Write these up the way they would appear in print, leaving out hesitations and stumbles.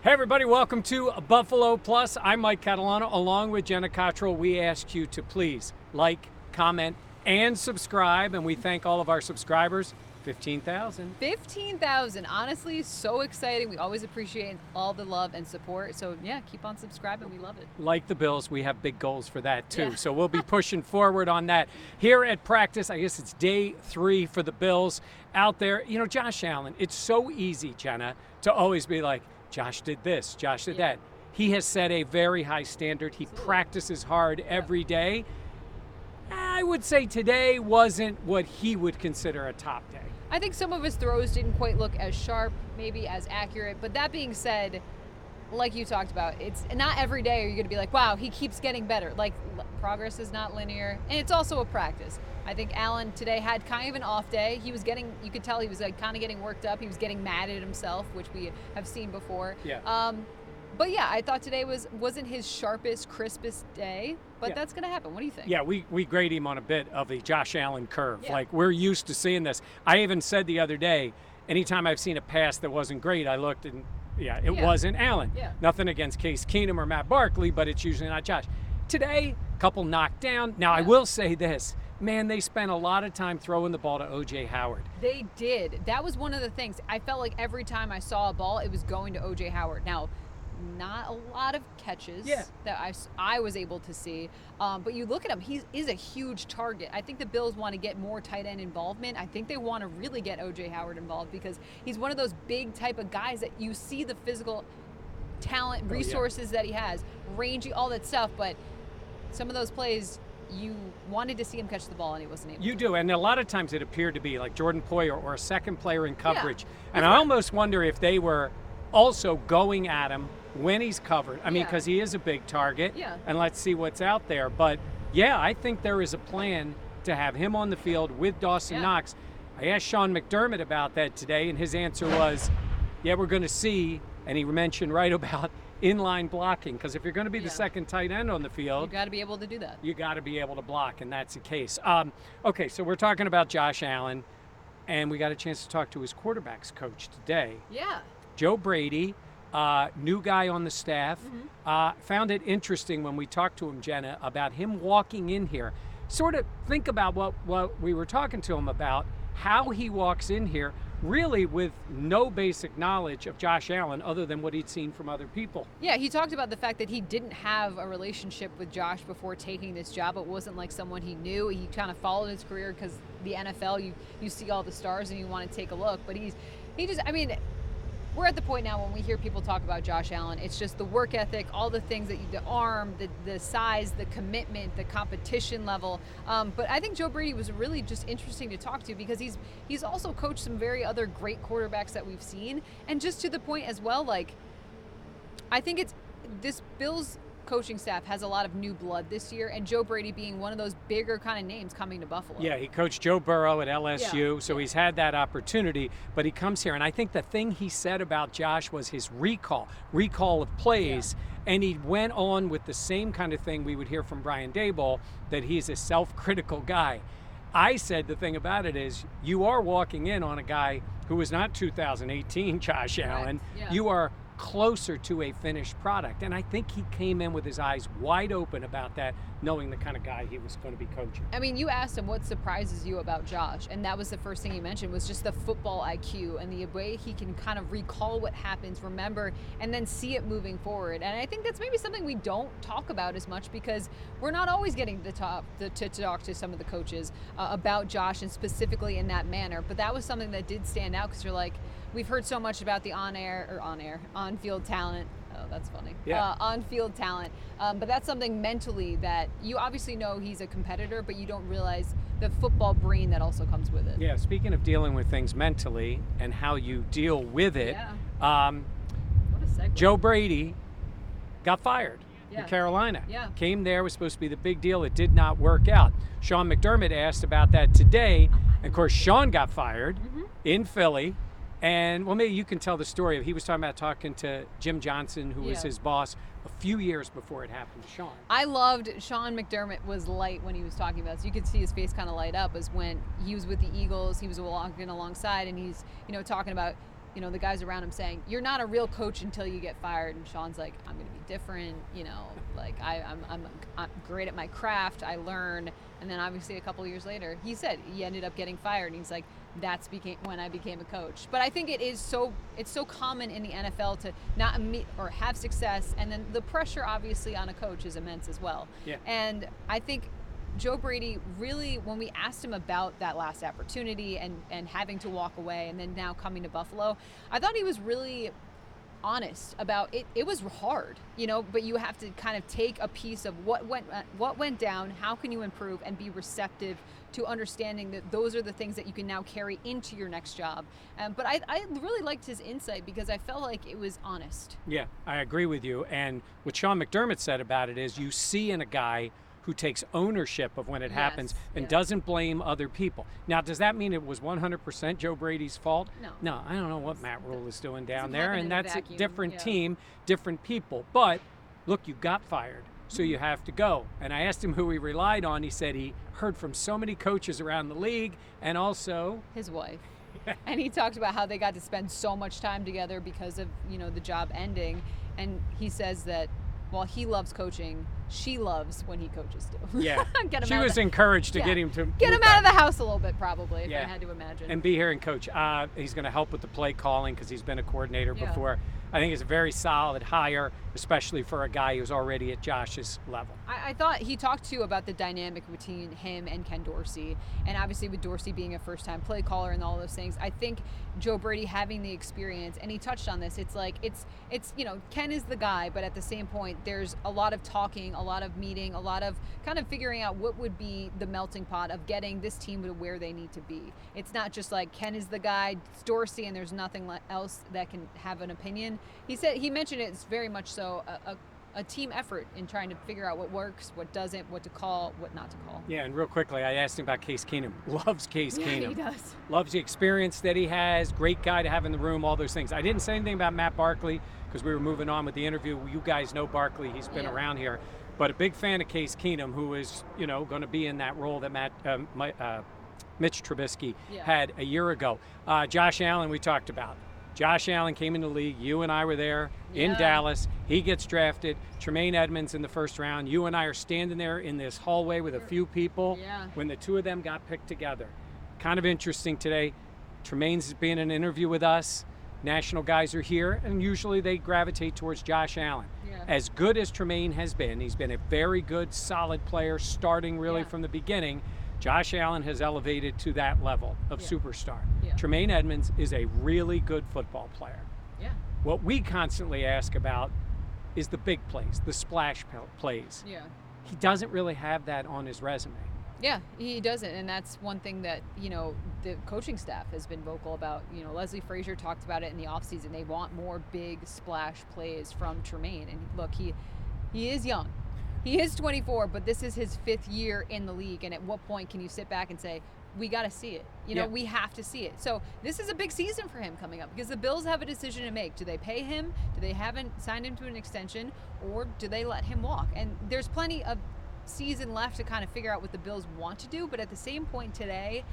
Hey everybody, welcome to Buffalo Plus. I'm Mike Catalana along with Jenna, Cottrell. We ask you to please like, comment, and subscribe, and we thank all of our subscribers. 15,000. 15,000. Honestly, so exciting. We always appreciate all the love and support. So yeah, keep on subscribing. We love it. Like the Bills, we have big goals for that too. Yeah. So we'll be pushing forward on that. Here at practice, I guess it's day 3 for the Bills out there. You know, Josh Allen, it's so easy, Jenna, to always be like, Josh did this, Josh did that. He has set a very high standard. He practices hard every day. I would say today wasn't what he would consider a top day. I think some of his throws didn't quite look as sharp, maybe as accurate. But that being said, like you talked about, it's not every day are you going to be like, wow, he keeps getting better. Like, progress is not linear, and it's also a practice. I think Allen today had kind of an off day. He was getting, you could tell he was like kind of getting worked up. He was getting mad at himself, which we have seen before. Yeah. But yeah, I thought today wasn't his sharpest, crispest day, but that's going to happen. What do you think? Yeah, we grade him on a bit of the Josh Allen curve. Yeah. Like, we're used to seeing this. I even said the other day, anytime I've seen a pass that wasn't great, I looked and, it wasn't Allen. Yeah. Nothing against Case Keenum or Matt Barkley, but it's usually not Josh. Today, a couple knocked down. Now, I will say this. Man, they spent a lot of time throwing the ball to O.J. Howard. They did. That was one of the things. I felt like every time I saw a ball, it was going to O.J. Howard. Now, not a lot of catches that I was able to see. But you look at him, he is a huge target. I think the Bills want to get more tight end involvement. I think they want to really get O.J. Howard involved because he's one of those big type of guys that you see the physical talent, resources that he has, rangy, all that stuff. But some of those plays, you wanted to see him catch the ball and he wasn't able to. You do, and a lot of times it appeared to be like Jordan Poyer or a second player in coverage. Yeah. And I almost wonder if they were also going at him when he's covered. I mean, because he is a big target. Yeah. And let's see what's out there. But yeah, I think there is a plan to have him on the field with Dawson Knox. I asked Sean McDermott about that today, and his answer was, yeah, we're going to see. And he mentioned right about inline blocking, because if you're going to be the second tight end on the field, you got to be able to do that. You got to be able to block, and that's the case. Okay, so we're talking about Josh Allen, and we got a chance to talk to his quarterbacks coach today. Yeah. Joe Brady, new guy on the staff. Found it interesting when we talked to him, Jenna, about him walking in here. Sort of think about what we were talking to him about, how he walks in here, really with no basic knowledge of Josh Allen other than what he'd seen from other people. Yeah, he talked about the fact that he didn't have a relationship with Josh before taking this job. It wasn't like someone he knew. He kind of followed his career because the NFL, you see all the stars and you want to take a look. But he just, I mean, we're at the point now when we hear people talk about Josh Allen, it's just the work ethic, all the things that the arm, the size, the commitment, the competition level. But I think Joe Brady was really just interesting to talk to because he's also coached some very other great quarterbacks that we've seen. And just to the point as well, like, I think it's this Bills coaching staff has a lot of new blood this year, and Joe Brady being one of those bigger kind of names coming to Buffalo. Yeah, he coached Joe Burrow at LSU, so he's had that opportunity, but he comes here, and I think the thing he said about Josh was his recall of plays, and he went on with the same kind of thing we would hear from Brian Daboll, that he's a self-critical guy. I said the thing about it is you are walking in on a guy who is not 2018 Josh Allen. Yeah. You are closer to a finished product. And I think he came in with his eyes wide open about that, knowing the kind of guy he was going to be coaching. I mean, you asked him what surprises you about Josh, and that was the first thing he mentioned was just the football IQ and the way he can kind of recall what happens, remember, and then see it moving forward. And I think that's maybe something we don't talk about as much because we're not always getting to talk to some of the coaches about Josh and specifically in that manner. But that was something that did stand out because you're like, we've heard so much about the on-field talent. Oh, that's funny. Yeah. On-field talent. But that's something mentally that you obviously know he's a competitor, but you don't realize the football brain that also comes with it. Yeah, speaking of dealing with things mentally and how you deal with it, What a segue. Joe Brady got fired in Carolina. Yeah. Came there, was supposed to be the big deal. It did not work out. Sean McDermott asked about that today. And of course, Sean got fired in Philly. And, well, maybe you can tell the story. He was talking to Jim Johnson, who was his boss, a few years before it happened to Sean. I loved Sean McDermott was light when he was talking about it. So you could see his face kind of light up as when he was with the Eagles. He was walking alongside, and he's, talking about the guys around him saying, "You're not a real coach until you get fired." And Sean's like, "I'm going to be different. Like I'm great at my craft. I learn." And then obviously a couple of years later, he said he ended up getting fired. And he's like, "That's when I became a coach." But I think it's so common in the NFL to not meet or have success, and then the pressure obviously on a coach is immense as well. Yeah. And I think Joe Brady really, when we asked him about that last opportunity and having to walk away and then now coming to Buffalo, I thought he was really honest about it. It was hard, but you have to kind of take a piece of what went down, how can you improve, and be receptive to understanding that those are the things that you can now carry into your next job. But I really liked his insight because I felt like it was honest. Yeah, I agree with you. And what Sean McDermott said about it is you see in a guy who takes ownership of when it happens and doesn't blame other people. Now, does that mean it was 100% Joe Brady's fault? No, I don't know what Matt Rule is doing down there, and that's a different team, different people. But look, you got fired, so you have to go. And I asked him who he relied on. He said he heard from so many coaches around the league, and also his wife. And he talked about how they got to spend so much time together because of the job ending. And he says that while he loves coaching, she loves when he coaches too. Yeah. She was encouraged to get him to get him out of the house a little bit, probably, if I had to imagine. And be here and coach. He's going to help with the play calling because he's been a coordinator before. I think it's a very solid hire, especially for a guy who's already at Josh's level. I thought he talked too about the dynamic between him and Ken Dorsey, and obviously with Dorsey being a first-time play caller and all those things. I think Joe Brady having the experience, and he touched on this. It's like it's Ken is the guy, but at the same point, there's a lot of talking, a lot of meeting, a lot of kind of figuring out what would be the melting pot of getting this team to where they need to be. It's not just like Ken is the guy, it's Dorsey, and there's nothing else that can have an opinion. He mentioned it's very much so a team effort in trying to figure out what works, what doesn't, what to call, what not to call. Yeah, and real quickly, I asked him about Case Keenum. Loves Case Keenum. He does. Loves the experience that he has. Great guy to have in the room, all those things. I didn't say anything about Matt Barkley because we were moving on with the interview. You guys know Barkley. He's been around here. But a big fan of Case Keenum, who is, going to be in that role that Mitch Trubisky had a year ago. Josh Allen, we talked about. Josh Allen came in the league. You and I were there in Dallas. He gets drafted. Tremaine Edmonds in the first round. You and I are standing there in this hallway with a few people when the two of them got picked together. Kind of interesting today. Tremaine's being in an interview with us. National guys are here, and usually they gravitate towards Josh Allen. As good as Tremaine has been, he's been a very good, solid player, starting really from the beginning. Josh Allen has elevated to that level of superstar. Tremaine Edmonds is a really good football player. What we constantly ask about is the big plays, the splash plays. He doesn't really have that on his resume. Yeah, he doesn't, and that's one thing that, the coaching staff has been vocal about. Leslie Frazier talked about it in the offseason. They want more big splash plays from Tremaine. And look, he is young. He is 24, but this is his 5th year in the league. And at what point can you sit back and say, we got to see it? We have to see it. So this is a big season for him coming up because the Bills have a decision to make. Do they pay him? Do they haven't signed him to an extension? Or do they let him walk? And there's plenty of season left to kind of figure out what the Bills want to do. But at the same point today,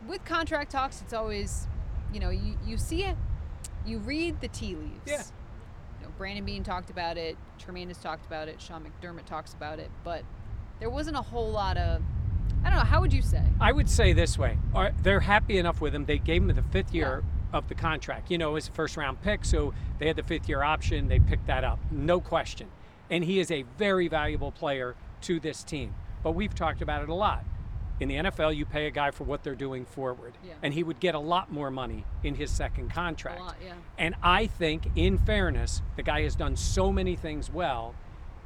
with contract talks, it's always, you see it, you read the tea leaves. Brandon Beane talked about it, Tremaine has talked about it, Sean McDermott talks about it, but there wasn't a whole lot of, I don't know, how would you say? I would say this way. They're happy enough with him. They gave him the 5th year of the contract. It's a first-round pick, so they had the 5th year option. They picked that up, no question. And he is a very valuable player to this team. But we've talked about it a lot. In the NFL, you pay a guy for what they're doing forward. And he would get a lot more money in his second contract. A lot, And I think, in fairness, the guy has done so many things well.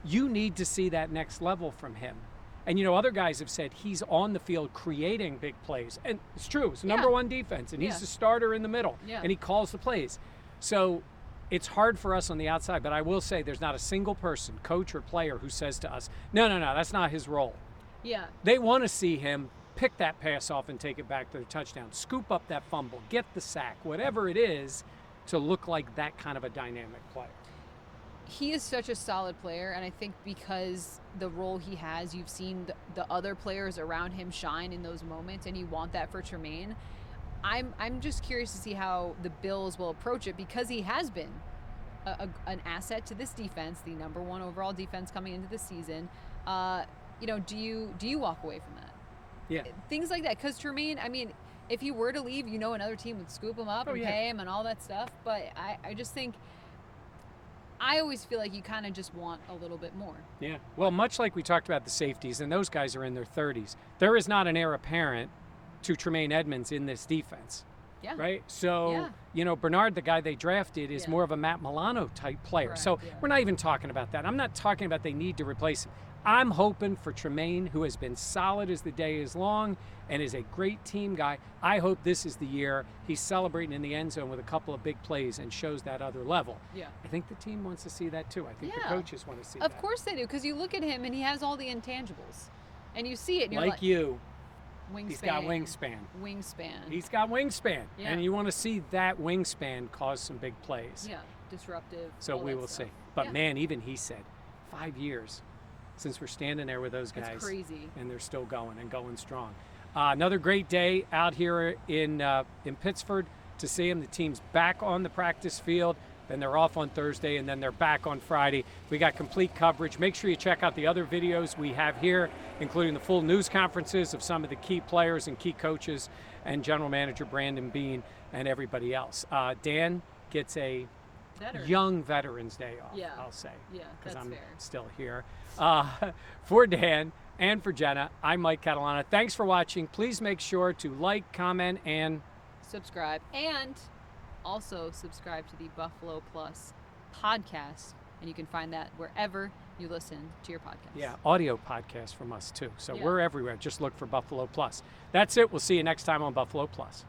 You need to see that next level from him. And, other guys have said he's on the field creating big plays. And it's true. It's number one defense. And he's the starter in the middle. And he calls the plays. So it's hard for us on the outside. But I will say there's not a single person, coach or player, who says to us, no, that's not his role. They want to see him pick that pass off and take it back to the touchdown, scoop up that fumble, get the sack, whatever it is, to look like that kind of a dynamic player. He is such a solid player, and I think because the role he has, you've seen the other players around him shine in those moments, and you want that for Tremaine. I'm just curious to see how the Bills will approach it, because he has been an asset to this defense, the number 1 overall defense coming into the season. Do you walk away from that? Yeah. Things like that, because Tremaine, I mean, if he were to leave, another team would scoop him up and pay him and all that stuff. But I just think, I always feel like you kind of just want a little bit more. Yeah. Well, much like we talked about the safeties, and those guys are in their 30s, there is not an heir apparent to Tremaine Edmonds in this defense. Yeah. Right? So, Bernard, the guy they drafted, is more of a Matt Milano type player. Correct, so we're not even talking about that. I'm not talking about they need to replace him. I'm hoping for Tremaine, who has been solid as the day is long and is a great team guy. I hope this is the year he's celebrating in the end zone with a couple of big plays and shows that other level. Yeah. I think the team wants to see that too. I think the coaches want to see that. Of course they do, because you look at him and he has all the intangibles. And you see it and you're like you. Wingspan. He's got wingspan. He's got wingspan. Yeah. And you want to see that wingspan cause some big plays. Yeah, disruptive. So we will stuff. see. But man, even he said, 5 years since we're standing there with those guys. That's crazy. And they're still going and going strong. Another great day out here in Pittsford to see him. The team's back on the practice field. Then they're off on Thursday, and then they're back on Friday. We got complete coverage. Make sure you check out the other videos we have here, including the full news conferences of some of the key players and key coaches and General Manager Brandon Beane and everybody else. Dan gets a young Veterans Day off, I'll say. Yeah, because I'm fair. still here. For Dan and for Jenna, I'm Mike Catalana. Thanks for watching. Please make sure to like, comment, and subscribe. And also subscribe to the Buffalo Plus podcast, and you can find that wherever you listen to your podcast. Yeah, audio podcast from us too. So we're everywhere. Just look for Buffalo Plus. That's it. We'll see you next time on Buffalo Plus.